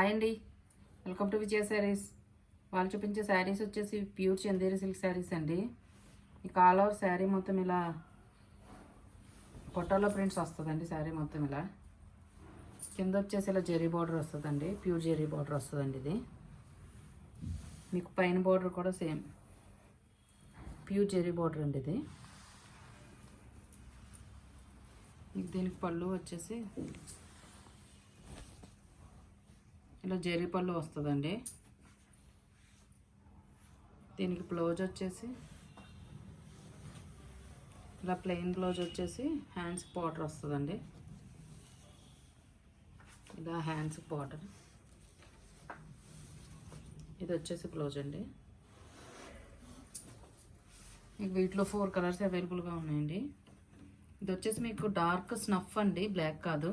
Hi అండి, welcome to విజయ శారీస్. వాళ్ళు చూపించే శారీస్ వచ్చేసి ప్యూర్ చందేరి సిల్క్ శారీస్ అండి. ఈ ఆల్ ఓవర్ శారీ మొత్తం ఇలా పొటాలో ప్రింట్స్ వస్తుందండి. శారీ మొత్తం ఇలా కింద వచ్చేసి ఇలా జెరీ బార్డర్ వస్తుందండి, ప్యూర్ జెరీ బార్డర్ వస్తుందండి. ఇది మీకు పైన బార్డర్ కూడా సేమ్ ప్యూర్ జెరీ బార్డర్ అండి. ఇది మీకు దీనికి పళ్ళు వచ్చేసి ఇలా జెరీ పళ్ళు వస్తుందండి. దీనికి బ్లౌజ్ వచ్చేసి ఇలా ప్లెయిన్ బ్లౌజ్ వచ్చేసి హ్యాండ్స్ బార్డర్ వస్తుందండి. ఇలా హ్యాండ్స్ బార్డర్, ఇది వచ్చేసి బ్లౌజ్ అండి. మీకు వీటిలో 4 కలర్స్ అవైలబుల్గా ఉన్నాయండి. ఇది వచ్చేసి మీకు డార్క్ స్నఫ్ అండి, బ్లాక్ కాదు.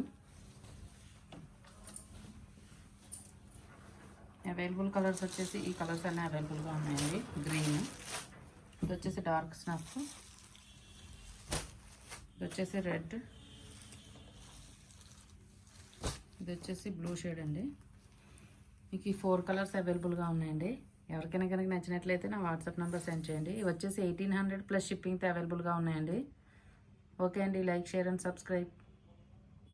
అవైలబుల్ కలర్స్ వచ్చేసి ఈ కలర్స్ అన్నీ అవైలబుల్గా ఉన్నాయండి. గ్రీన్, ఇది వచ్చేసి డార్క్ స్నఫ్, ఇది వచ్చేసి రెడ్, ఇది వచ్చేసి బ్లూ షేడ్ అండి. మీకు ఈ 4 కలర్స్ అవైలబుల్గా ఉన్నాయండి. ఎవరికైనా కనుక నచ్చినట్లయితే నా వాట్సాప్ నెంబర్ సెండ్ చేయండి. ఇవి వచ్చేసి 1800 ప్లస్ షిప్పింగ్తో అవైలబుల్గా ఉన్నాయండి. ఓకే అండి, లైక్, షేర్ అండ్ సబ్స్క్రైబ్.